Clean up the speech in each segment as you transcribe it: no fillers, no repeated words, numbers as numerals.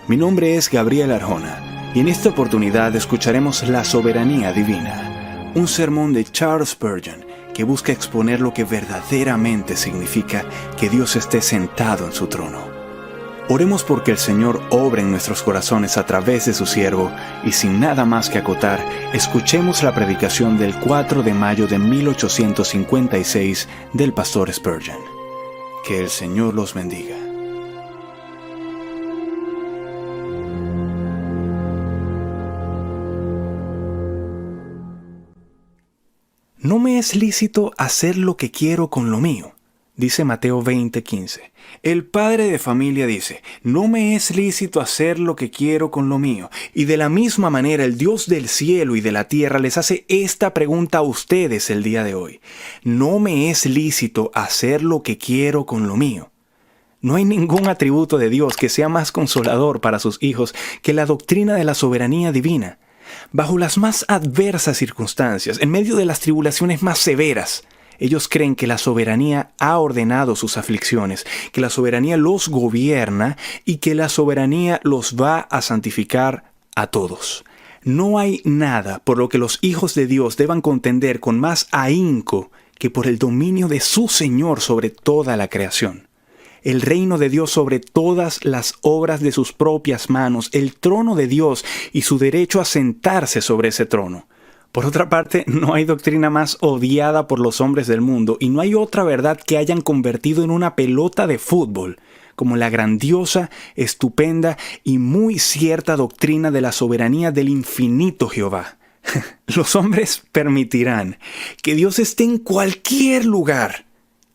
Mi nombre es Gabriel Arjona y en esta oportunidad escucharemos La Soberanía Divina, un sermón de Charles Spurgeon que busca exponer lo que verdaderamente significa que Dios esté sentado en su trono. Oremos porque el Señor obre en nuestros corazones a través de su siervo y sin nada más que acotar, escuchemos la predicación del 4 de mayo de 1856 del pastor Spurgeon. Que el Señor los bendiga. No me es lícito hacer lo que quiero con lo mío, dice Mateo 20:15. El padre de familia dice, no me es lícito hacer lo que quiero con lo mío. Y de la misma manera el Dios del cielo y de la tierra les hace esta pregunta a ustedes el día de hoy. No me es lícito hacer lo que quiero con lo mío. No hay ningún atributo de Dios que sea más consolador para sus hijos que la doctrina de la soberanía divina. Bajo las más adversas circunstancias, en medio de las tribulaciones más severas, ellos creen que la soberanía ha ordenado sus aflicciones, que la soberanía los gobierna y que la soberanía los va a santificar a todos. No hay nada por lo que los hijos de Dios deban contender con más ahínco que por el dominio de su Señor sobre toda la creación. El reino de Dios sobre todas las obras de sus propias manos, el trono de Dios y su derecho a sentarse sobre ese trono. Por otra parte, no hay doctrina más odiada por los hombres del mundo y no hay otra verdad que hayan convertido en una pelota de fútbol como la grandiosa, estupenda y muy cierta doctrina de la soberanía del infinito Jehová. Los hombres permitirán que Dios esté en cualquier lugar,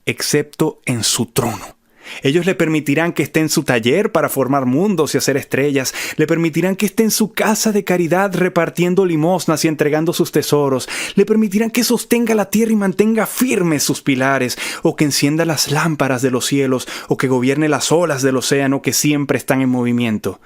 excepto en su trono. Ellos le permitirán que esté en su taller para formar mundos y hacer estrellas. Le permitirán que esté en su casa de caridad repartiendo limosnas y entregando sus tesoros. Le permitirán que sostenga la tierra y mantenga firmes sus pilares, o que encienda las lámparas de los cielos, o que gobierne las olas del océano que siempre están en movimiento.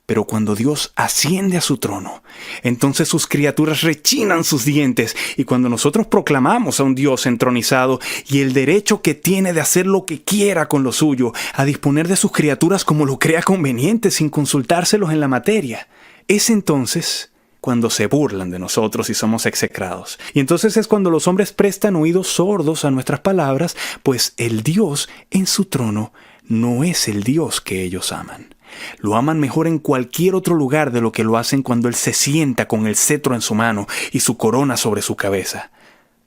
Pero cuando Dios asciende a su trono, entonces sus criaturas rechinan sus dientes. Y cuando nosotros proclamamos a un Dios entronizado y el derecho que tiene de hacer lo que quiera con lo suyo, a disponer de sus criaturas como lo crea conveniente sin consultárselos en la materia, es entonces cuando se burlan de nosotros y somos execrados. Y entonces es cuando los hombres prestan oídos sordos a nuestras palabras, pues el Dios en su trono no es el Dios que ellos aman. Lo aman mejor en cualquier otro lugar de lo que lo hacen cuando Él se sienta con el cetro en su mano y su corona sobre su cabeza.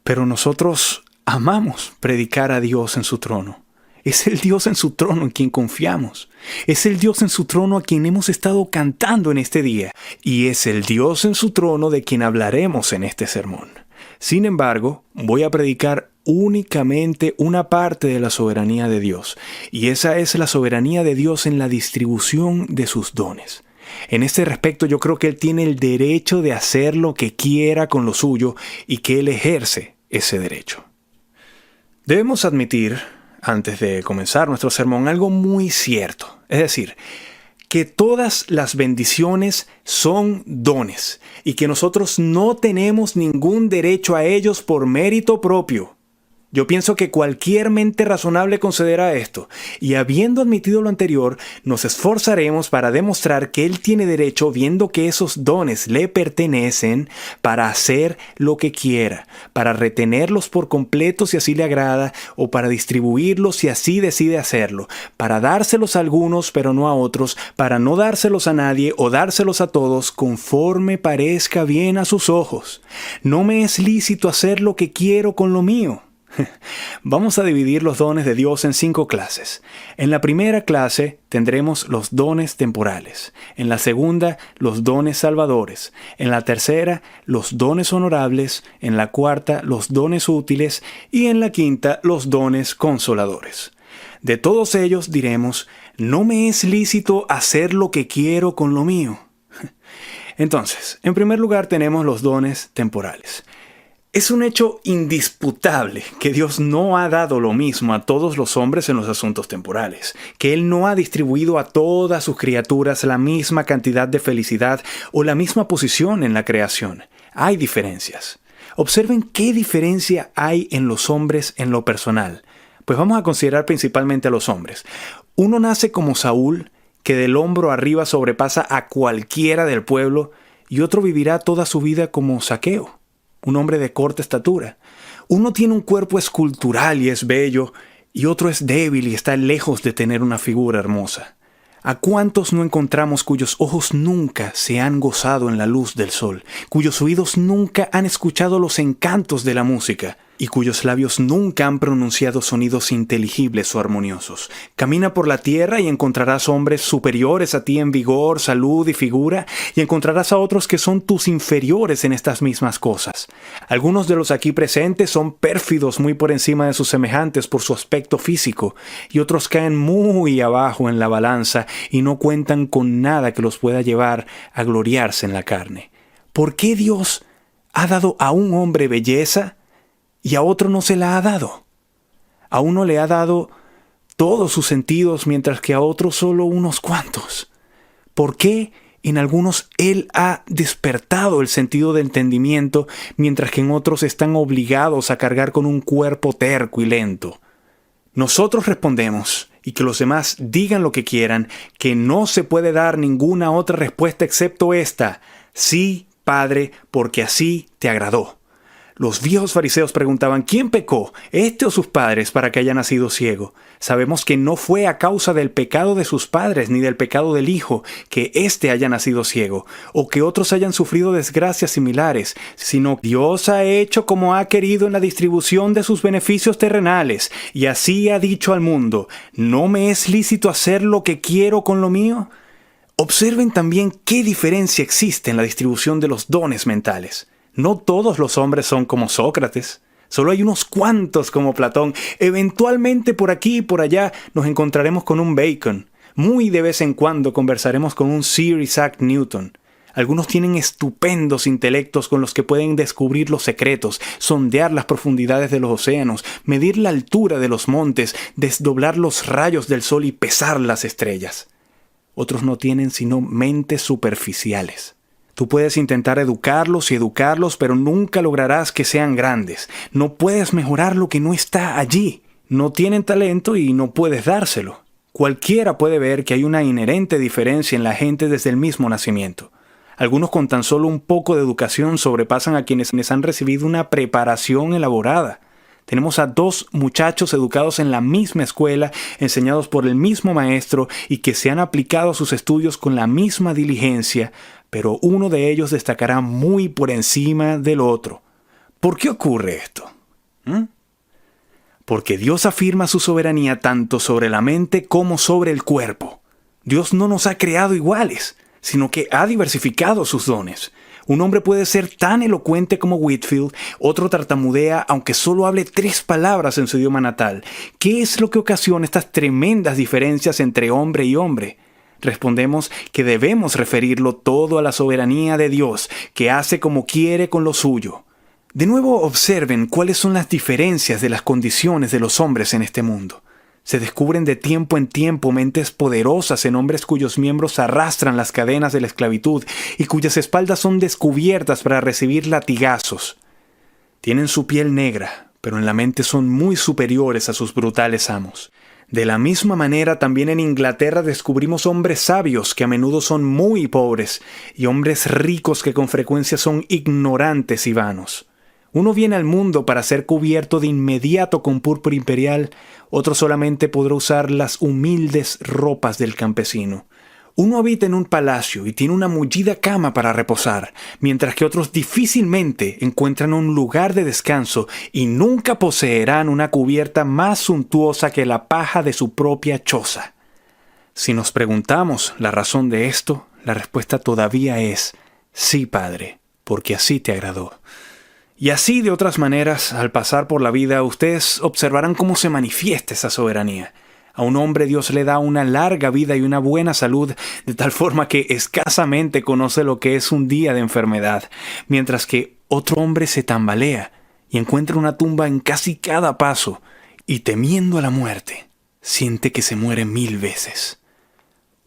Pero nosotros amamos predicar a Dios en su trono. Es el Dios en su trono en quien confiamos. Es el Dios en su trono a quien hemos estado cantando en este día. Y es el Dios en su trono de quien hablaremos en este sermón. Sin embargo, voy a predicar únicamente una parte de la soberanía de Dios, y esa es la soberanía de Dios en la distribución de sus dones. En este respecto yo creo que Él tiene el derecho de hacer lo que quiera con lo suyo y que Él ejerce ese derecho. Debemos admitir, antes de comenzar nuestro sermón, algo muy cierto, es decir, que todas las bendiciones son dones y que nosotros no tenemos ningún derecho a ellos por mérito propio. Yo pienso que cualquier mente razonable considera esto, y habiendo admitido lo anterior, nos esforzaremos para demostrar que Él tiene derecho, viendo que esos dones le pertenecen, para hacer lo que quiera, para retenerlos por completo si así le agrada, o para distribuirlos si así decide hacerlo, para dárselos a algunos pero no a otros, para no dárselos a nadie o dárselos a todos conforme parezca bien a sus ojos. No me es lícito hacer lo que quiero con lo mío. Vamos a dividir los dones de Dios en 5 clases. En la primera clase tendremos los dones temporales. En la segunda, los dones salvadores. En la tercera, los dones honorables. En la cuarta, los dones útiles. Y en la quinta, los dones consoladores. De todos ellos diremos, no me es lícito hacer lo que quiero con lo mío. Entonces, en primer lugar tenemos los dones temporales. Es un hecho indisputable que Dios no ha dado lo mismo a todos los hombres en los asuntos temporales, que Él no ha distribuido a todas sus criaturas la misma cantidad de felicidad o la misma posición en la creación. Hay diferencias. Observen qué diferencia hay en los hombres en lo personal. Pues vamos a considerar principalmente a los hombres. Uno nace como Saúl, que del hombro arriba sobrepasa a cualquiera del pueblo, y otro vivirá toda su vida como Zaqueo, un hombre de corta estatura. Uno tiene un cuerpo escultural y es bello, y otro es débil y está lejos de tener una figura hermosa. ¿A cuántos no encontramos cuyos ojos nunca se han gozado en la luz del sol, cuyos oídos nunca han escuchado los encantos de la música, y cuyos labios nunca han pronunciado sonidos inteligibles o armoniosos? Camina por la tierra y encontrarás hombres superiores a ti en vigor, salud y figura, y encontrarás a otros que son tus inferiores en estas mismas cosas. Algunos de los aquí presentes son pérfidos muy por encima de sus semejantes por su aspecto físico, y otros caen muy abajo en la balanza y no cuentan con nada que los pueda llevar a gloriarse en la carne. ¿Por qué Dios ha dado a un hombre belleza y a otro no se la ha dado? A uno le ha dado todos sus sentidos, mientras que a otro solo unos cuantos. ¿Por qué en algunos Él ha despertado el sentido de entendimiento, mientras que en otros están obligados a cargar con un cuerpo terco y lento? Nosotros respondemos, y que los demás digan lo que quieran, que no se puede dar ninguna otra respuesta excepto esta: sí, Padre, porque así te agradó. Los viejos fariseos preguntaban: ¿quién pecó, este o sus padres, para que haya nacido ciego? Sabemos que no fue a causa del pecado de sus padres ni del pecado del hijo que éste haya nacido ciego, o que otros hayan sufrido desgracias similares, sino Dios ha hecho como ha querido en la distribución de sus beneficios terrenales, y así ha dicho al mundo: ¿no me es lícito hacer lo que quiero con lo mío? Observen también qué diferencia existe en la distribución de los dones mentales. No todos los hombres son como Sócrates. Solo hay unos cuantos como Platón. Eventualmente por aquí y por allá nos encontraremos con un Bacon. Muy de vez en cuando conversaremos con un Sir Isaac Newton. Algunos tienen estupendos intelectos con los que pueden descubrir los secretos, sondear las profundidades de los océanos, medir la altura de los montes, desdoblar los rayos del sol y pesar las estrellas. Otros no tienen sino mentes superficiales. Tú puedes intentar educarlos y educarlos, pero nunca lograrás que sean grandes. No puedes mejorar lo que no está allí. No tienen talento y no puedes dárselo. Cualquiera puede ver que hay una inherente diferencia en la gente desde el mismo nacimiento. Algunos con tan solo un poco de educación sobrepasan a quienes les han recibido una preparación elaborada. Tenemos a 2 muchachos educados en la misma escuela, enseñados por el mismo maestro y que se han aplicado a sus estudios con la misma diligencia, pero uno de ellos destacará muy por encima del otro. ¿Por qué ocurre esto? Porque Dios afirma su soberanía tanto sobre la mente como sobre el cuerpo. Dios no nos ha creado iguales, sino que ha diversificado sus dones. Un hombre puede ser tan elocuente como Whitefield, otro tartamudea aunque solo hable 3 palabras en su idioma natal. ¿Qué es lo que ocasiona estas tremendas diferencias entre hombre y hombre? Respondemos que debemos referirlo todo a la soberanía de Dios, que hace como quiere con lo suyo. De nuevo observen cuáles son las diferencias de las condiciones de los hombres en este mundo. Se descubren de tiempo en tiempo mentes poderosas en hombres cuyos miembros arrastran las cadenas de la esclavitud y cuyas espaldas son descubiertas para recibir latigazos. Tienen su piel negra, pero en la mente son muy superiores a sus brutales amos. De la misma manera, también en Inglaterra descubrimos hombres sabios que a menudo son muy pobres y hombres ricos que con frecuencia son ignorantes y vanos. Uno viene al mundo para ser cubierto de inmediato con púrpura imperial, otro solamente podrá usar las humildes ropas del campesino. Uno habita en un palacio y tiene una mullida cama para reposar, mientras que otros difícilmente encuentran un lugar de descanso y nunca poseerán una cubierta más suntuosa que la paja de su propia choza. Si nos preguntamos la razón de esto, la respuesta todavía es: sí, Padre, porque así te agradó. Y así, de otras maneras, al pasar por la vida, ustedes observarán cómo se manifiesta esa soberanía. A un hombre Dios le da una larga vida y una buena salud, de tal forma que escasamente conoce lo que es un día de enfermedad, mientras que otro hombre se tambalea y encuentra una tumba en casi cada paso, y temiendo a la muerte, siente que se muere 1000 veces.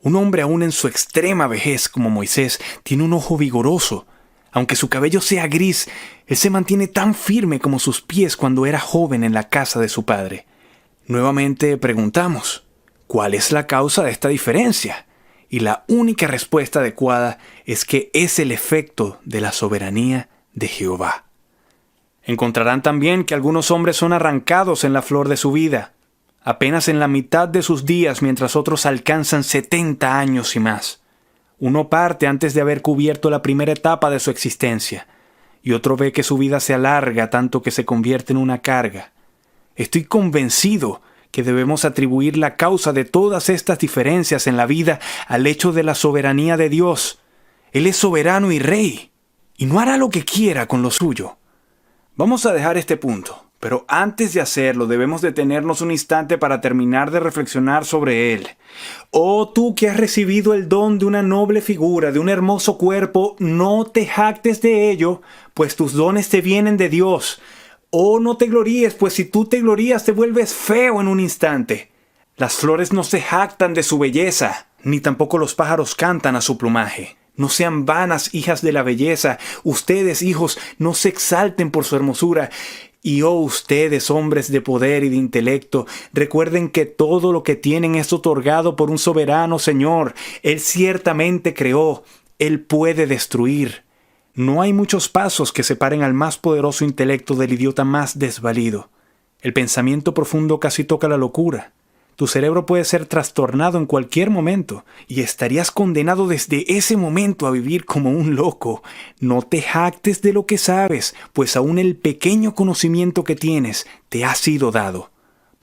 Un hombre aún en su extrema vejez, como Moisés, tiene un ojo vigoroso. Aunque su cabello sea gris, él se mantiene tan firme como sus pies cuando era joven en la casa de su padre. Nuevamente preguntamos, ¿cuál es la causa de esta diferencia? Y la única respuesta adecuada es que es el efecto de la soberanía de Jehová. Encontrarán también que algunos hombres son arrancados en la flor de su vida, apenas en la mitad de sus días, mientras otros alcanzan 70 años y más. Uno parte antes de haber cubierto la primera etapa de su existencia, y otro ve que su vida se alarga tanto que se convierte en una carga. Estoy convencido que debemos atribuir la causa de todas estas diferencias en la vida al hecho de la soberanía de Dios. Él es soberano y rey, y no hará lo que quiera con lo suyo. Vamos a dejar este punto, pero antes de hacerlo debemos detenernos un instante para terminar de reflexionar sobre él. Oh, tú que has recibido el don de una noble figura, de un hermoso cuerpo, no te jactes de ello, pues tus dones te vienen de Dios. Oh, no te gloríes, pues si tú te glorías te vuelves feo en un instante. Las flores no se jactan de su belleza, ni tampoco los pájaros cantan a su plumaje. No sean vanas, hijas de la belleza. Ustedes, hijos, no se exalten por su hermosura. Y oh, ustedes, hombres de poder y de intelecto, recuerden que todo lo que tienen es otorgado por un soberano Señor. Él ciertamente creó. Él puede destruir. No hay muchos pasos que separen al más poderoso intelecto del idiota más desvalido. El pensamiento profundo casi toca la locura. Tu cerebro puede ser trastornado en cualquier momento y estarías condenado desde ese momento a vivir como un loco. No te jactes de lo que sabes, pues aún el pequeño conocimiento que tienes te ha sido dado.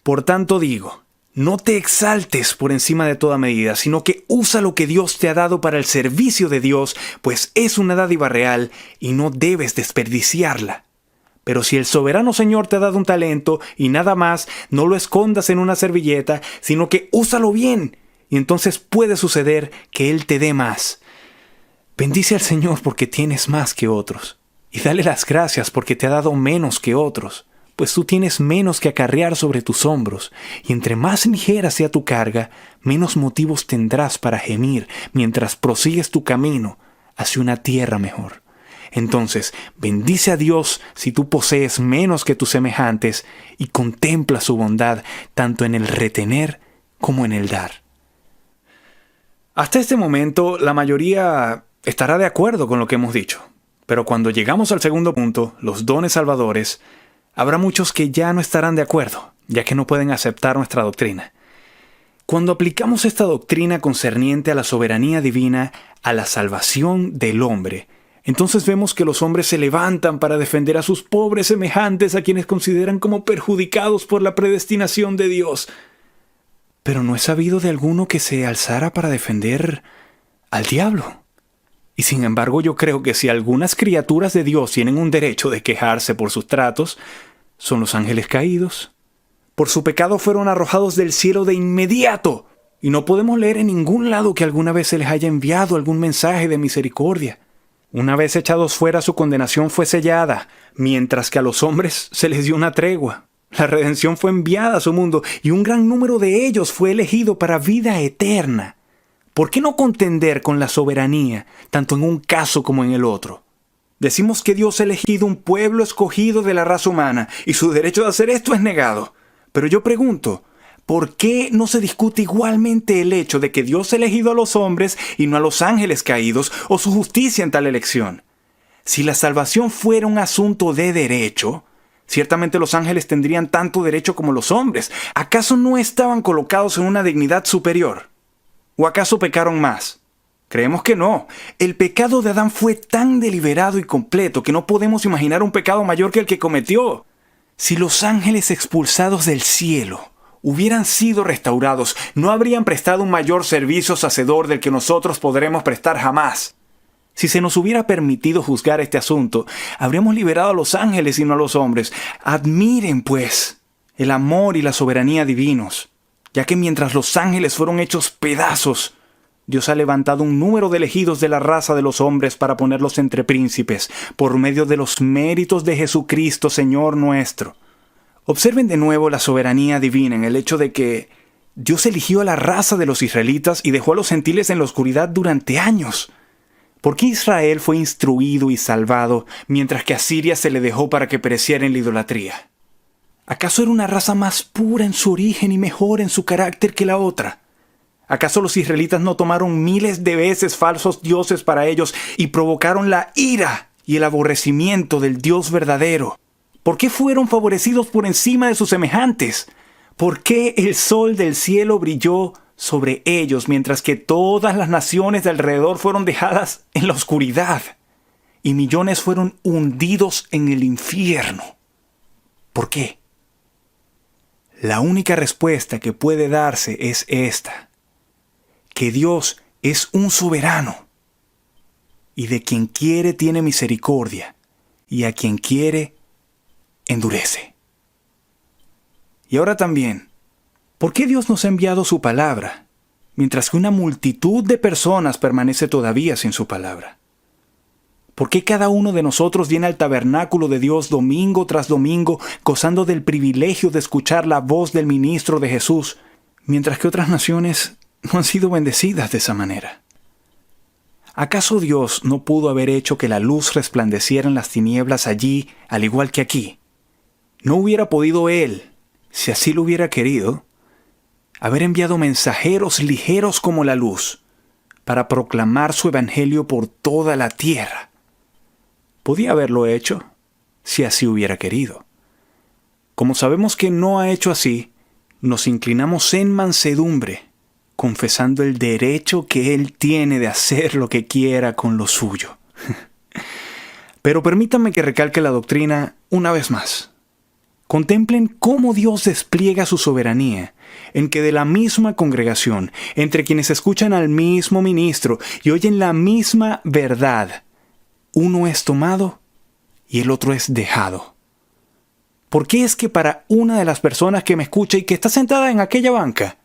Por tanto digo, no te exaltes por encima de toda medida, sino que usa lo que Dios te ha dado para el servicio de Dios, pues es una dádiva real y no debes desperdiciarla. Pero si el soberano Señor te ha dado un talento y nada más, no lo escondas en una servilleta, sino que úsalo bien, y entonces puede suceder que Él te dé más. Bendice al Señor porque tienes más que otros, y dale las gracias porque te ha dado menos que otros. Pues tú tienes menos que acarrear sobre tus hombros, y entre más ligera sea tu carga, menos motivos tendrás para gemir mientras prosigues tu camino hacia una tierra mejor. Entonces, bendice a Dios si tú posees menos que tus semejantes, y contempla su bondad tanto en el retener como en el dar. Hasta este momento, la mayoría estará de acuerdo con lo que hemos dicho, pero cuando llegamos al segundo punto, los dones salvadores, habrá muchos que ya no estarán de acuerdo, ya que no pueden aceptar nuestra doctrina. Cuando aplicamos esta doctrina concerniente a la soberanía divina, a la salvación del hombre, entonces vemos que los hombres se levantan para defender a sus pobres semejantes a quienes consideran como perjudicados por la predestinación de Dios. Pero no he sabido de alguno que se alzara para defender al diablo. Y sin embargo yo creo que si algunas criaturas de Dios tienen un derecho de quejarse por sus tratos, son los ángeles caídos. Por su pecado fueron arrojados del cielo de inmediato, y no podemos leer en ningún lado que alguna vez se les haya enviado algún mensaje de misericordia. Una vez echados fuera, su condenación fue sellada, mientras que a los hombres se les dio una tregua. La redención fue enviada a su mundo, y un gran número de ellos fue elegido para vida eterna. ¿Por qué no contender con la soberanía, tanto en un caso como en el otro? Decimos que Dios ha elegido un pueblo escogido de la raza humana, y su derecho de hacer esto es negado. Pero yo pregunto, ¿por qué no se discute igualmente el hecho de que Dios ha elegido a los hombres y no a los ángeles caídos, o su justicia en tal elección? Si la salvación fuera un asunto de derecho, ciertamente los ángeles tendrían tanto derecho como los hombres. ¿Acaso no estaban colocados en una dignidad superior? ¿O acaso pecaron más? Creemos que no. El pecado de Adán fue tan deliberado y completo que no podemos imaginar un pecado mayor que el que cometió. Si los ángeles expulsados del cielo hubieran sido restaurados, no habrían prestado un mayor servicio hacedor del que nosotros podremos prestar jamás. Si se nos hubiera permitido juzgar este asunto, habríamos liberado a los ángeles y no a los hombres. Admiren, pues, el amor y la soberanía divinos, ya que mientras los ángeles fueron hechos pedazos, Dios ha levantado un número de elegidos de la raza de los hombres para ponerlos entre príncipes, por medio de los méritos de Jesucristo, Señor nuestro. Observen de nuevo la soberanía divina en el hecho de que Dios eligió a la raza de los israelitas y dejó a los gentiles en la oscuridad durante años. ¿Por qué Israel fue instruido y salvado, mientras que a Siria se le dejó para que pereciera en la idolatría? ¿Acaso era una raza más pura en su origen y mejor en su carácter que la otra? ¿Acaso los israelitas no tomaron miles de veces falsos dioses para ellos y provocaron la ira y el aborrecimiento del Dios verdadero? ¿Por qué fueron favorecidos por encima de sus semejantes? ¿Por qué el sol del cielo brilló sobre ellos mientras que todas las naciones de alrededor fueron dejadas en la oscuridad y millones fueron hundidos en el infierno? ¿Por qué? La única respuesta que puede darse es esta: que Dios es un soberano y de quien quiere tiene misericordia y a quien quiere endurece. Y ahora también, ¿por qué Dios nos ha enviado su palabra, mientras que una multitud de personas permanece todavía sin su palabra? ¿Por qué cada uno de nosotros viene al tabernáculo de Dios domingo tras domingo, gozando del privilegio de escuchar la voz del ministro de Jesús, mientras que otras naciones no han sido bendecidas de esa manera? ¿Acaso Dios no pudo haber hecho que la luz resplandeciera en las tinieblas allí, al igual que aquí? ¿No hubiera podido Él, si así lo hubiera querido, haber enviado mensajeros ligeros como la luz para proclamar su evangelio por toda la tierra? Podía haberlo hecho, si así hubiera querido. Como sabemos que no ha hecho así, nos inclinamos en mansedumbre, confesando el derecho que Él tiene de hacer lo que quiera con lo suyo. Pero permítanme que recalque la doctrina una vez más. Contemplen cómo Dios despliega su soberanía, en que de la misma congregación, entre quienes escuchan al mismo ministro y oyen la misma verdad, uno es tomado y el otro es dejado. ¿Por qué es que para una de las personas que me escucha y que está sentada en aquella banca,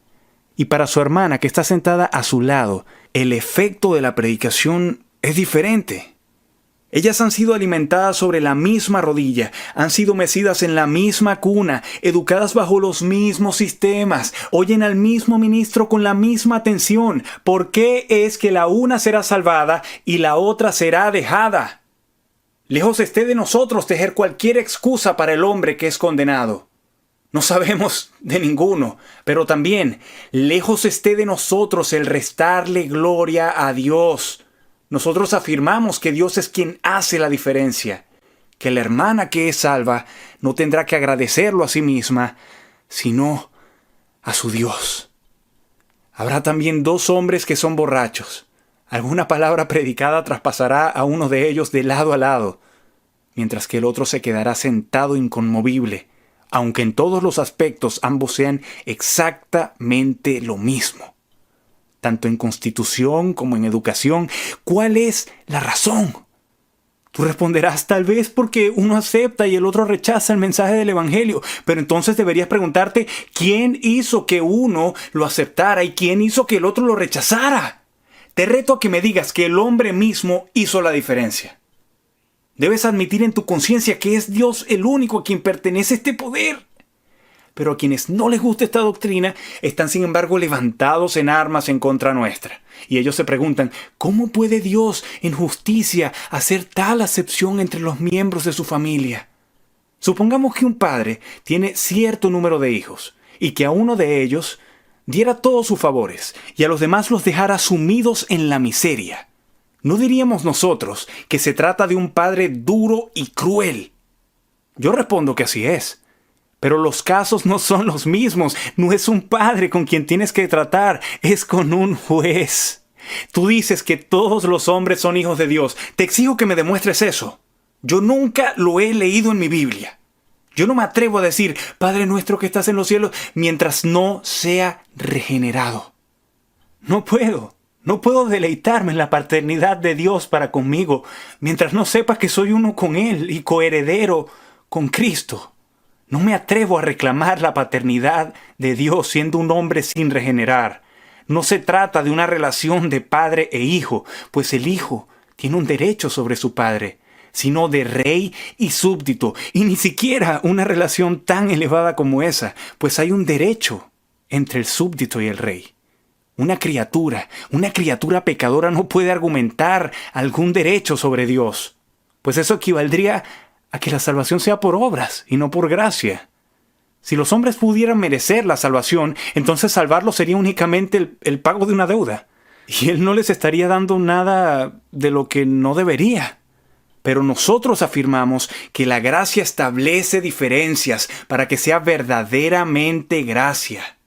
y para su hermana que está sentada a su lado, el efecto de la predicación es diferente? Ellas han sido alimentadas sobre la misma rodilla, han sido mecidas en la misma cuna, educadas bajo los mismos sistemas, oyen al mismo ministro con la misma atención. ¿Por qué es que la una será salvada y la otra será dejada? Lejos esté de nosotros tejer cualquier excusa para el hombre que es condenado. No sabemos de ninguno, pero también lejos esté de nosotros el restarle gloria a Dios. Nosotros afirmamos que Dios es quien hace la diferencia, que la hermana que es salva no tendrá que agradecerlo a sí misma, sino a su Dios. Habrá también dos hombres que son borrachos. Alguna palabra predicada traspasará a uno de ellos de lado a lado, mientras que el otro se quedará sentado inconmovible, aunque en todos los aspectos ambos sean exactamente lo mismo. Tanto en constitución como en educación, ¿cuál es la razón? Tú responderás, tal vez porque uno acepta y el otro rechaza el mensaje del evangelio, pero entonces deberías preguntarte, ¿quién hizo que uno lo aceptara y quién hizo que el otro lo rechazara? Te reto a que me digas que el hombre mismo hizo la diferencia. Debes admitir en tu conciencia que es Dios el único a quien pertenece este poder. Pero a quienes no les gusta esta doctrina están sin embargo levantados en armas en contra nuestra. Y ellos se preguntan, ¿cómo puede Dios en justicia hacer tal acepción entre los miembros de su familia? Supongamos que un padre tiene cierto número de hijos y que a uno de ellos diera todos sus favores y a los demás los dejara sumidos en la miseria. ¿No diríamos nosotros que se trata de un padre duro y cruel? Yo respondo que así es. Pero los casos no son los mismos. No es un padre con quien tienes que tratar, es con un juez. Tú dices que todos los hombres son hijos de Dios. Te exijo que me demuestres eso. Yo nunca lo he leído en mi Biblia. Yo no me atrevo a decir, Padre nuestro que estás en los cielos, mientras no sea regenerado. No puedo deleitarme en la paternidad de Dios para conmigo, mientras no sepa que soy uno con Él y coheredero con Cristo. No me atrevo a reclamar la paternidad de Dios siendo un hombre sin regenerar. No se trata de una relación de padre e hijo, pues el hijo tiene un derecho sobre su padre, sino de rey y súbdito, y ni siquiera una relación tan elevada como esa, pues hay un derecho entre el súbdito y el rey. Una criatura pecadora no puede argumentar algún derecho sobre Dios, pues eso equivaldría a que la salvación sea por obras y no por gracia. Si los hombres pudieran merecer la salvación, entonces salvarlos sería únicamente el pago de una deuda. Y Él no les estaría dando nada de lo que no debería. Pero nosotros afirmamos que la gracia establece diferencias para que sea verdaderamente gracia.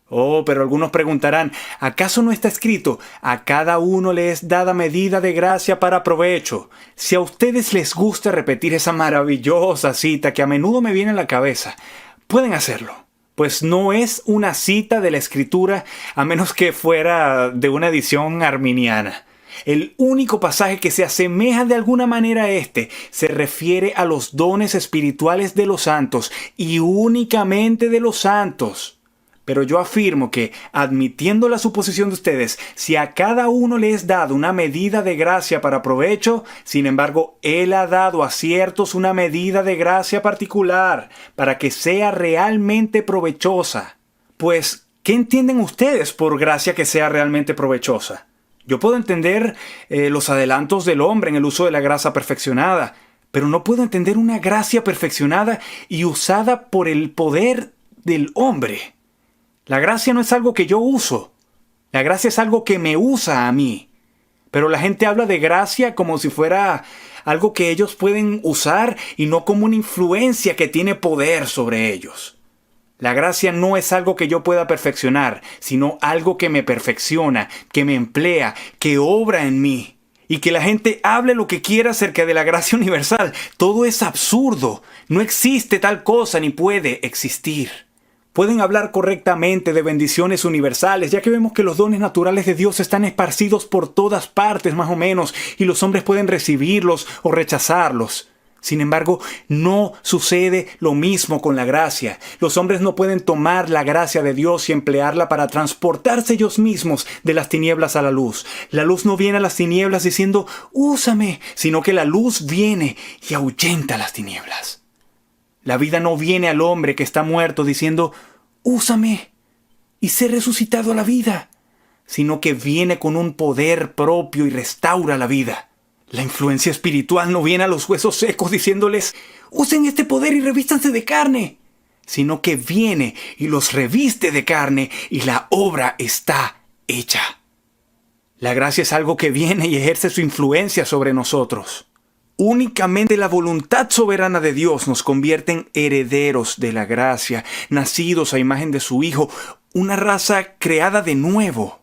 Oh, pero algunos preguntarán, ¿acaso no está escrito, a cada uno le es dada medida de gracia para provecho? Si a ustedes les gusta repetir esa maravillosa cita que a menudo me viene a la cabeza, pueden hacerlo. Pues no es una cita de la Escritura, a menos que fuera de una edición arminiana. El único pasaje que se asemeja de alguna manera a este se refiere a los dones espirituales de los santos y únicamente de los santos. Pero yo afirmo que, admitiendo la suposición de ustedes, si a cada uno le es dado una medida de gracia para provecho, sin embargo, Él ha dado a ciertos una medida de gracia particular para que sea realmente provechosa. Pues, ¿qué entienden ustedes por gracia que sea realmente provechosa? Yo puedo entender los adelantos del hombre en el uso de la gracia perfeccionada, pero no puedo entender una gracia perfeccionada y usada por el poder del hombre. La gracia no es algo que yo uso. La gracia es algo que me usa a mí. Pero la gente habla de gracia como si fuera algo que ellos pueden usar y no como una influencia que tiene poder sobre ellos. La gracia no es algo que yo pueda perfeccionar, sino algo que me perfecciona, que me emplea, que obra en mí. Y que la gente hable lo que quiera acerca de la gracia universal. Todo es absurdo. No existe tal cosa ni puede existir. Pueden hablar correctamente de bendiciones universales, ya que vemos que los dones naturales de Dios están esparcidos por todas partes más o menos, y los hombres pueden recibirlos o rechazarlos. Sin embargo, no sucede lo mismo con la gracia. Los hombres no pueden tomar la gracia de Dios y emplearla para transportarse ellos mismos de las tinieblas a la luz. La luz no viene a las tinieblas diciendo, úsame, sino que la luz viene y ahuyenta las tinieblas. La vida no viene al hombre que está muerto diciendo, úsame y sé resucitado a la vida, sino que viene con un poder propio y restaura la vida. La influencia espiritual no viene a los huesos secos diciéndoles, usen este poder y revístanse de carne, sino que viene y los reviste de carne y la obra está hecha. La gracia es algo que viene y ejerce su influencia sobre nosotros. Únicamente la voluntad soberana de Dios nos convierte en herederos de la gracia, nacidos a imagen de su Hijo, una raza creada de nuevo.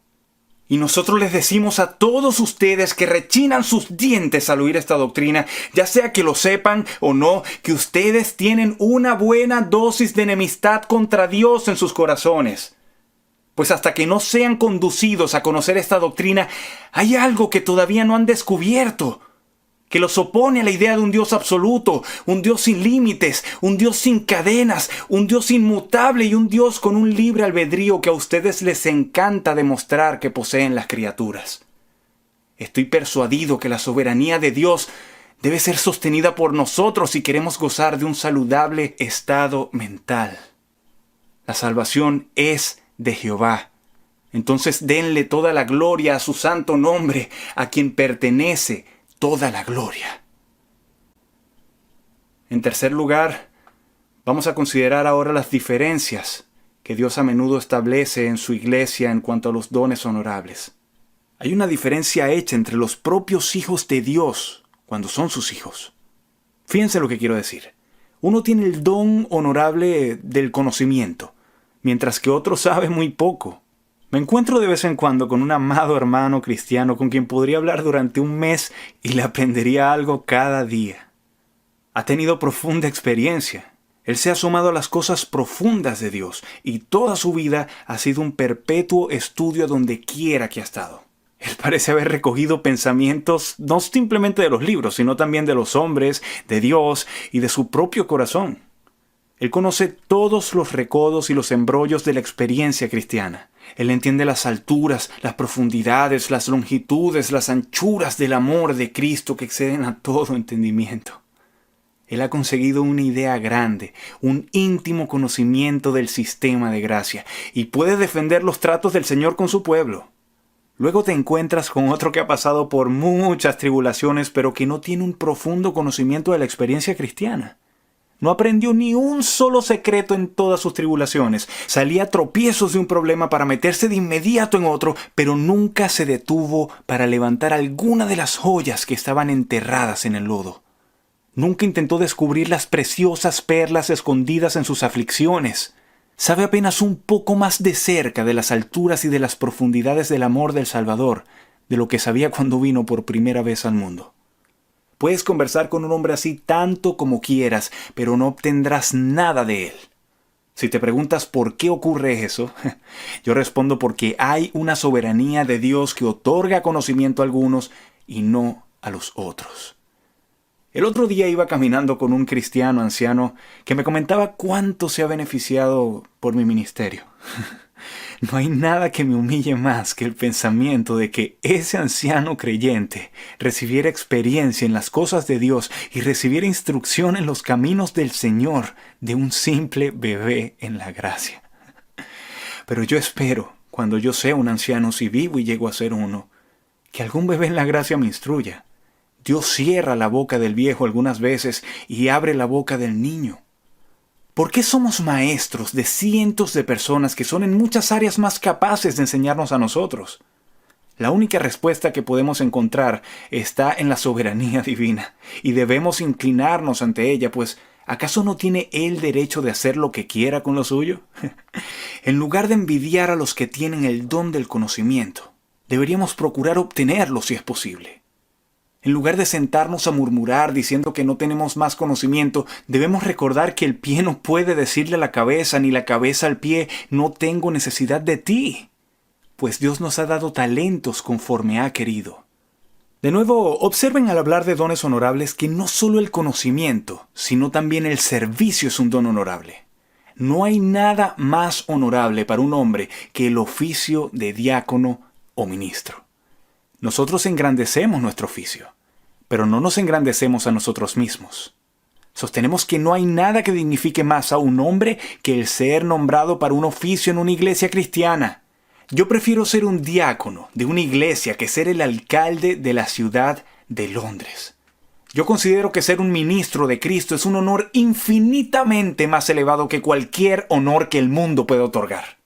Y nosotros les decimos a todos ustedes que rechinan sus dientes al oír esta doctrina, ya sea que lo sepan o no, que ustedes tienen una buena dosis de enemistad contra Dios en sus corazones. Pues hasta que no sean conducidos a conocer esta doctrina, hay algo que todavía no han descubierto, que los opone a la idea de un Dios absoluto, un Dios sin límites, un Dios sin cadenas, un Dios inmutable y un Dios con un libre albedrío que a ustedes les encanta demostrar que poseen las criaturas. Estoy persuadido que la soberanía de Dios debe ser sostenida por nosotros si queremos gozar de un saludable estado mental. La salvación es de Jehová. Entonces denle toda la gloria a su santo nombre, a quien pertenece toda la gloria. En tercer lugar, vamos a considerar ahora las diferencias que Dios a menudo establece en su iglesia en cuanto a los dones honorables. Hay una diferencia hecha entre los propios hijos de Dios cuando son sus hijos. Fíjense lo que quiero decir. Uno tiene el don honorable del conocimiento, mientras que otro sabe muy poco. Me encuentro de vez en cuando con un amado hermano cristiano con quien podría hablar durante un mes y le aprendería algo cada día. Ha tenido profunda experiencia. Él se ha asomado a las cosas profundas de Dios y toda su vida ha sido un perpetuo estudio donde quiera que ha estado. Él parece haber recogido pensamientos no simplemente de los libros, sino también de los hombres, de Dios y de su propio corazón. Él conoce todos los recodos y los embrollos de la experiencia cristiana. Él entiende las alturas, las profundidades, las longitudes, las anchuras del amor de Cristo que exceden a todo entendimiento. Él ha conseguido una idea grande, un íntimo conocimiento del sistema de gracia y puede defender los tratos del Señor con su pueblo. Luego te encuentras con otro que ha pasado por muchas tribulaciones pero que no tiene un profundo conocimiento de la experiencia cristiana. No aprendió ni un solo secreto en todas sus tribulaciones. Salía a tropiezos de un problema para meterse de inmediato en otro, pero nunca se detuvo para levantar alguna de las joyas que estaban enterradas en el lodo. Nunca intentó descubrir las preciosas perlas escondidas en sus aflicciones. Sabe apenas un poco más de cerca de las alturas y de las profundidades del amor del Salvador, de lo que sabía cuando vino por primera vez al mundo. Puedes conversar con un hombre así tanto como quieras, pero no obtendrás nada de él. Si te preguntas por qué ocurre eso, yo respondo porque hay una soberanía de Dios que otorga conocimiento a algunos y no a los otros. El otro día iba caminando con un cristiano anciano que me comentaba cuánto se ha beneficiado por mi ministerio. No hay nada que me humille más que el pensamiento de que ese anciano creyente recibiera experiencia en las cosas de Dios y recibiera instrucción en los caminos del Señor de un simple bebé en la gracia. Pero yo espero, cuando yo sea un anciano, si vivo y llego a ser uno, que algún bebé en la gracia me instruya. Dios cierra la boca del viejo algunas veces y abre la boca del niño. ¿Por qué somos maestros de cientos de personas que son en muchas áreas más capaces de enseñarnos a nosotros? La única respuesta que podemos encontrar está en la soberanía divina, y debemos inclinarnos ante ella, pues ¿acaso no tiene Él derecho de hacer lo que quiera con lo suyo? En lugar de envidiar a los que tienen el don del conocimiento, deberíamos procurar obtenerlo si es posible. En lugar de sentarnos a murmurar diciendo que no tenemos más conocimiento, debemos recordar que el pie no puede decirle a la cabeza ni la cabeza al pie, no tengo necesidad de ti, pues Dios nos ha dado talentos conforme ha querido. De nuevo, observen al hablar de dones honorables que no solo el conocimiento, sino también el servicio es un don honorable. No hay nada más honorable para un hombre que el oficio de diácono o ministro. Nosotros engrandecemos nuestro oficio, pero no nos engrandecemos a nosotros mismos. Sostenemos que no hay nada que dignifique más a un hombre que el ser nombrado para un oficio en una iglesia cristiana. Yo prefiero ser un diácono de una iglesia que ser el alcalde de la ciudad de Londres. Yo considero que ser un ministro de Cristo es un honor infinitamente más elevado que cualquier honor que el mundo pueda otorgar.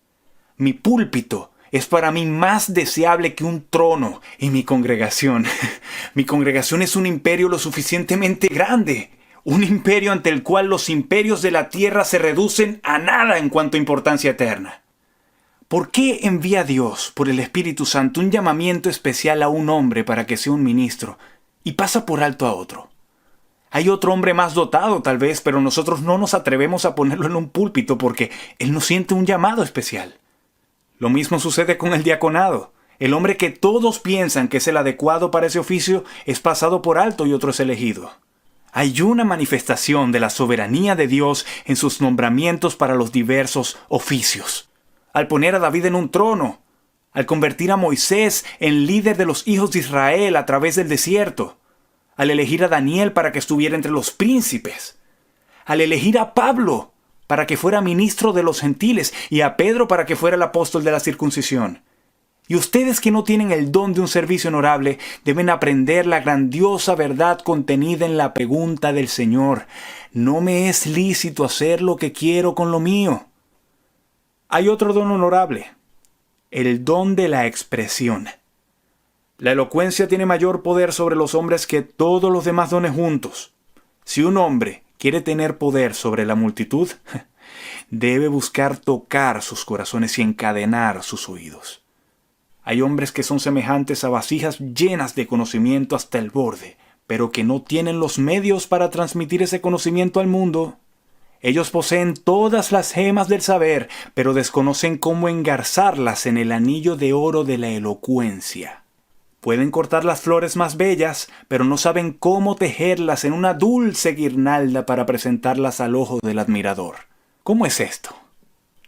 Mi púlpito es para mí más deseable que un trono, y mi congregación es un imperio lo suficientemente grande, un imperio ante el cual los imperios de la tierra se reducen a nada en cuanto a importancia eterna. ¿Por qué envía Dios, por el Espíritu Santo, un llamamiento especial a un hombre para que sea un ministro y pasa por alto a otro? Hay otro hombre más dotado tal vez, pero nosotros no nos atrevemos a ponerlo en un púlpito porque él no siente un llamado especial. Lo mismo sucede con el diaconado. El hombre que todos piensan que es el adecuado para ese oficio es pasado por alto y otro es elegido. Hay una manifestación de la soberanía de Dios en sus nombramientos para los diversos oficios. Al poner a David en un trono, al convertir a Moisés en líder de los hijos de Israel a través del desierto, al elegir a Daniel para que estuviera entre los príncipes, al elegir a Pablo para que fuera ministro de los gentiles y a Pedro para que fuera el apóstol de la circuncisión. Y ustedes que no tienen el don de un servicio honorable deben aprender la grandiosa verdad contenida en la pregunta del Señor: ¿no me es lícito hacer lo que quiero con lo mío? Hay otro don honorable, el don de la expresión. La elocuencia tiene mayor poder sobre los hombres que todos los demás dones juntos. Si un hombre quiere tener poder sobre la multitud, debe buscar tocar sus corazones y encadenar sus oídos. Hay hombres que son semejantes a vasijas llenas de conocimiento hasta el borde, pero que no tienen los medios para transmitir ese conocimiento al mundo. Ellos poseen todas las gemas del saber, pero desconocen cómo engarzarlas en el anillo de oro de la elocuencia. Pueden cortar las flores más bellas, pero no saben cómo tejerlas en una dulce guirnalda para presentarlas al ojo del admirador. ¿Cómo es esto?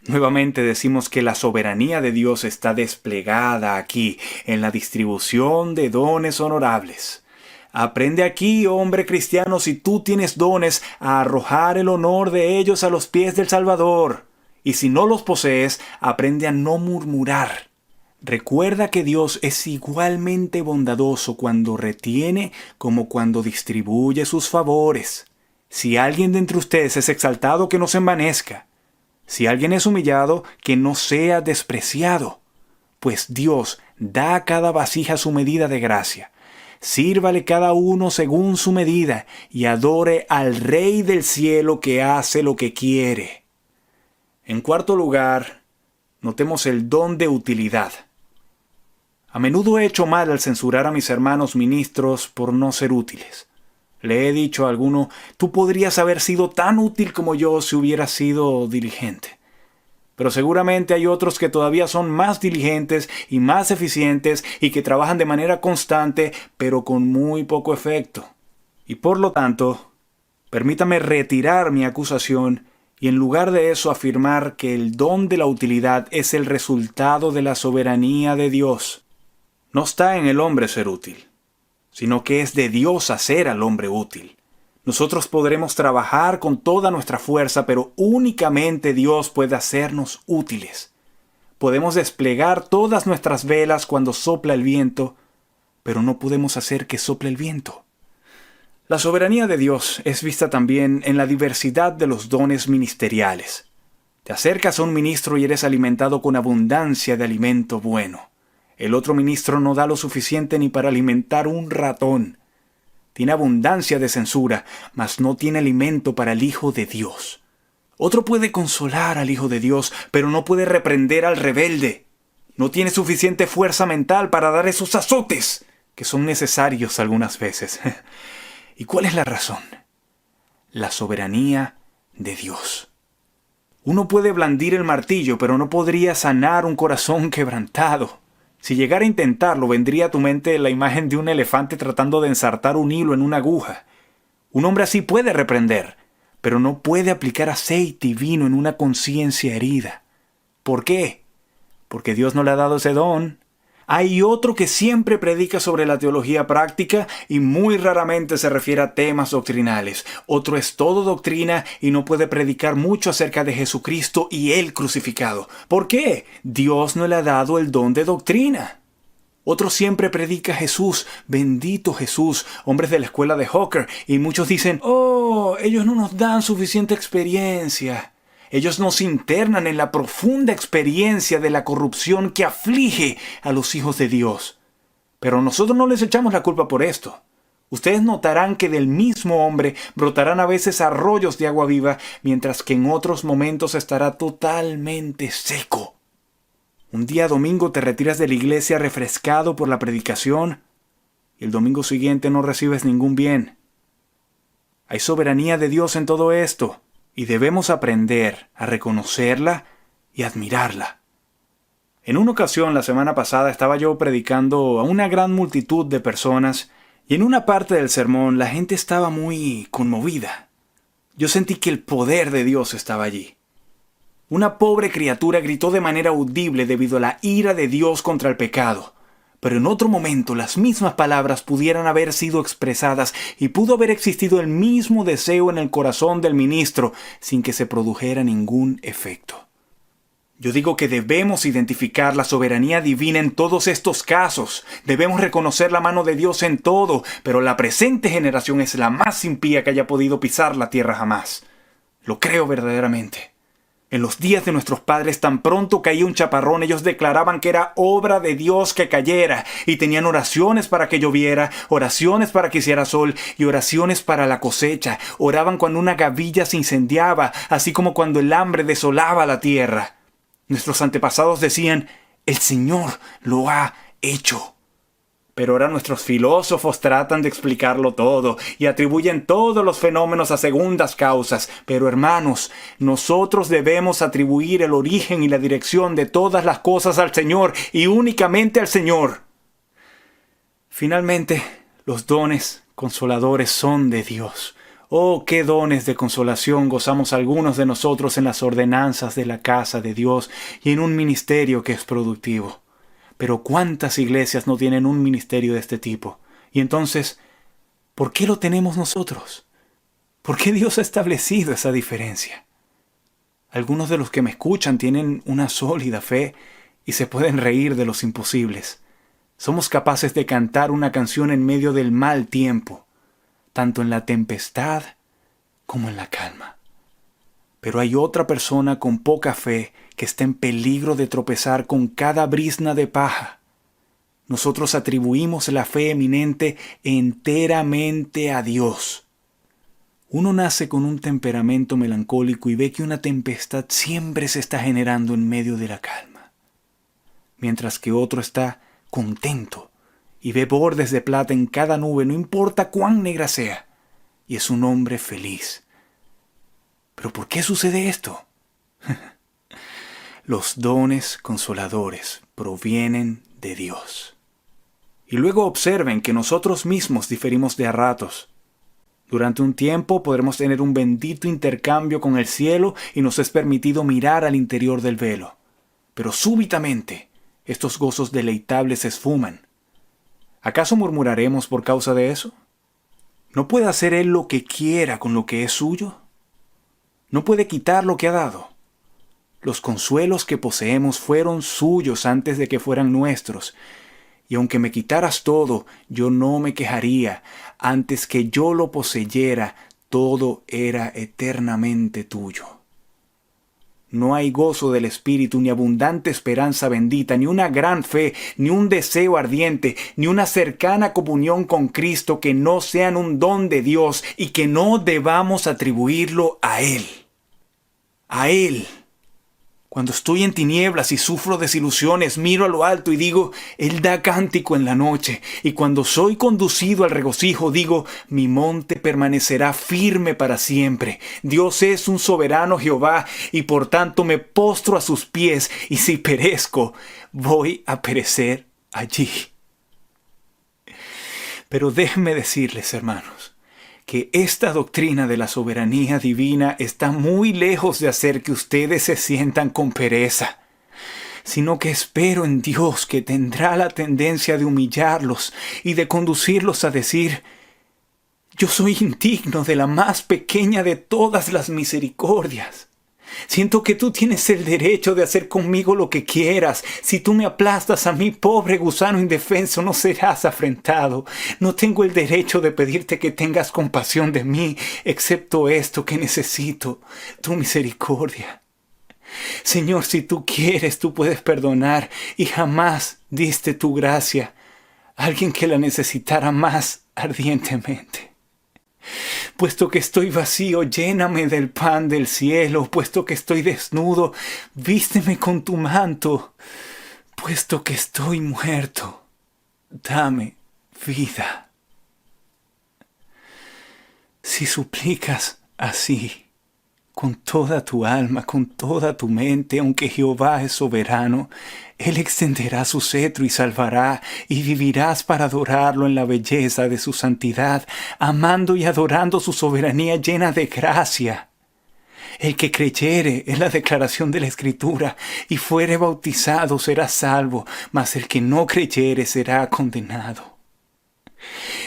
Nuevamente decimos que la soberanía de Dios está desplegada aquí en la distribución de dones honorables. Aprende aquí, hombre cristiano, si tú tienes dones, a arrojar el honor de ellos a los pies del Salvador. Y si no los posees, aprende a no murmurar. Recuerda que Dios es igualmente bondadoso cuando retiene como cuando distribuye sus favores. Si alguien de entre ustedes es exaltado, que no se envanezca. Si alguien es humillado, que no sea despreciado. Pues Dios da a cada vasija su medida de gracia. Sírvale cada uno según su medida y adore al Rey del cielo que hace lo que quiere. En cuarto lugar, notemos el don de utilidad. A menudo he hecho mal al censurar a mis hermanos ministros por no ser útiles. Le he dicho a alguno, tú podrías haber sido tan útil como yo si hubieras sido diligente. Pero seguramente hay otros que todavía son más diligentes y más eficientes y que trabajan de manera constante, pero con muy poco efecto. Y por lo tanto, permítame retirar mi acusación y en lugar de eso afirmar que el don de la utilidad es el resultado de la soberanía de Dios. No está en el hombre ser útil, sino que es de Dios hacer al hombre útil. Nosotros podremos trabajar con toda nuestra fuerza, pero únicamente Dios puede hacernos útiles. Podemos desplegar todas nuestras velas cuando sopla el viento, pero no podemos hacer que sople el viento. La soberanía de Dios es vista también en la diversidad de los dones ministeriales. Te acercas a un ministro y eres alimentado con abundancia de alimento bueno. El otro ministro no da lo suficiente ni para alimentar un ratón. Tiene abundancia de censura, mas no tiene alimento para el Hijo de Dios. Otro puede consolar al Hijo de Dios, pero no puede reprender al rebelde. No tiene suficiente fuerza mental para dar esos azotes que son necesarios algunas veces. ¿Y cuál es la razón? La soberanía de Dios. Uno puede blandir el martillo, pero no podría sanar un corazón quebrantado. Si llegara a intentarlo, vendría a tu mente la imagen de un elefante tratando de ensartar un hilo en una aguja. Un hombre así puede reprender, pero no puede aplicar aceite y vino en una conciencia herida. ¿Por qué? Porque Dios no le ha dado ese don. Hay otro que siempre predica sobre la teología práctica y muy raramente se refiere a temas doctrinales. Otro es todo doctrina y no puede predicar mucho acerca de Jesucristo y Él crucificado. ¿Por qué? Dios no le ha dado el don de doctrina. Otro siempre predica Jesús, bendito Jesús, hombres de la escuela de Hawker, y muchos dicen, ellos no nos dan suficiente experiencia. Ellos nos internan en la profunda experiencia de la corrupción que aflige a los hijos de Dios. Pero nosotros no les echamos la culpa por esto. Ustedes notarán que del mismo hombre brotarán a veces arroyos de agua viva, mientras que en otros momentos estará totalmente seco. Un día domingo te retiras de la iglesia refrescado por la predicación y el domingo siguiente no recibes ningún bien. Hay soberanía de Dios en todo esto. Y debemos aprender a reconocerla y admirarla. En una ocasión, la semana pasada, estaba yo predicando a una gran multitud de personas y en una parte del sermón la gente estaba muy conmovida. Yo sentí que el poder de Dios estaba allí. Una pobre criatura gritó de manera audible debido a la ira de Dios contra el pecado. Pero en otro momento las mismas palabras pudieran haber sido expresadas y pudo haber existido el mismo deseo en el corazón del ministro sin que se produjera ningún efecto. Yo digo que debemos identificar la soberanía divina en todos estos casos. Debemos reconocer la mano de Dios en todo, pero la presente generación es la más impía que haya podido pisar la tierra jamás. Lo creo verdaderamente. En los días de nuestros padres, tan pronto caía un chaparrón, ellos declaraban que era obra de Dios que cayera, y tenían oraciones para que lloviera, oraciones para que hiciera sol, y oraciones para la cosecha. Oraban cuando una gavilla se incendiaba, así como cuando el hambre desolaba la tierra. Nuestros antepasados decían, el Señor lo ha hecho. Pero ahora nuestros filósofos tratan de explicarlo todo y atribuyen todos los fenómenos a segundas causas. Pero hermanos, nosotros debemos atribuir el origen y la dirección de todas las cosas al Señor y únicamente al Señor. Finalmente, los dones consoladores son de Dios. Oh, qué dones de consolación gozamos algunos de nosotros en las ordenanzas de la casa de Dios y en un ministerio que es productivo. Pero ¿cuántas iglesias no tienen un ministerio de este tipo? Y entonces, ¿por qué lo tenemos nosotros? ¿Por qué Dios ha establecido esa diferencia? Algunos de los que me escuchan tienen una sólida fe y se pueden reír de los imposibles. Somos capaces de cantar una canción en medio del mal tiempo, tanto en la tempestad como en la calma. Pero hay otra persona con poca fe que está en peligro de tropezar con cada brizna de paja. Nosotros atribuimos la fe eminente enteramente a Dios. Uno nace con un temperamento melancólico y ve que una tempestad siempre se está generando en medio de la calma, mientras que otro está contento y ve bordes de plata en cada nube, no importa cuán negra sea, y es un hombre feliz. ¿Pero por qué sucede esto? Los dones consoladores provienen de Dios. Y luego observen que nosotros mismos diferimos de a ratos. Durante un tiempo podremos tener un bendito intercambio con el cielo y nos es permitido mirar al interior del velo. Pero súbitamente estos gozos deleitables se esfuman. ¿Acaso murmuraremos por causa de eso? ¿No puede hacer Él lo que quiera con lo que es suyo? ¿No puede quitar lo que ha dado? Los consuelos que poseemos fueron suyos antes de que fueran nuestros. Y aunque me quitaras todo, yo no me quejaría. Antes que yo lo poseyera, todo era eternamente tuyo. No hay gozo del Espíritu, ni abundante esperanza bendita, ni una gran fe, ni un deseo ardiente, ni una cercana comunión con Cristo que no sean un don de Dios y que no debamos atribuirlo a Él. A Él. Cuando estoy en tinieblas y sufro desilusiones, miro a lo alto y digo, Él da cántico en la noche. Y cuando soy conducido al regocijo, digo, mi monte permanecerá firme para siempre. Dios es un soberano Jehová y por tanto me postro a sus pies. Y si perezco, voy a perecer allí. Pero déjenme decirles, hermanos, que esta doctrina de la soberanía divina está muy lejos de hacer que ustedes se sientan con pereza, sino que espero en Dios que tendrá la tendencia de humillarlos y de conducirlos a decir, yo soy indigno de la más pequeña de todas las misericordias. Siento que tú tienes el derecho de hacer conmigo lo que quieras. Si tú me aplastas a mí, pobre gusano indefenso, no serás afrentado. No tengo el derecho de pedirte que tengas compasión de mí, excepto esto que necesito, tu misericordia. Señor, si tú quieres, tú puedes perdonar y jamás diste tu gracia a alguien que la necesitara más ardientemente. Puesto que estoy vacío, lléname del pan del cielo. Puesto que estoy desnudo, vísteme con tu manto. Puesto que estoy muerto, dame vida. Si suplicas así, con toda tu alma, con toda tu mente, aunque Jehová es soberano, Él extenderá su cetro y salvará, y vivirás para adorarlo en la belleza de su santidad, amando y adorando su soberanía llena de gracia. El que creyere en la declaración de la Escritura y fuere bautizado será salvo, mas el que no creyere será condenado.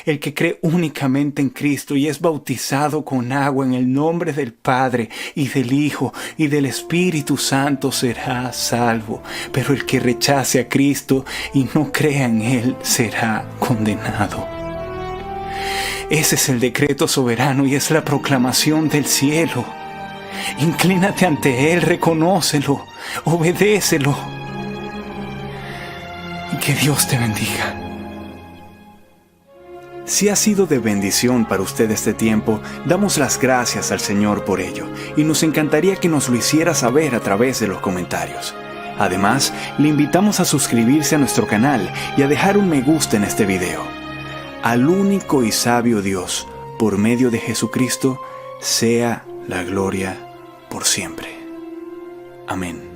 El que cree únicamente en Cristo y es bautizado con agua en el nombre del Padre y del Hijo y del Espíritu Santo será salvo. Pero el que rechace a Cristo y no crea en Él será condenado. Ese es el decreto soberano y es la proclamación del cielo. Inclínate ante Él, reconócelo, obedécelo. Y que Dios te bendiga. Si ha sido de bendición para usted este tiempo, damos las gracias al Señor por ello y nos encantaría que nos lo hiciera saber a través de los comentarios. Además, le invitamos a suscribirse a nuestro canal y a dejar un me gusta en este video. Al único y sabio Dios, por medio de Jesucristo, sea la gloria por siempre. Amén.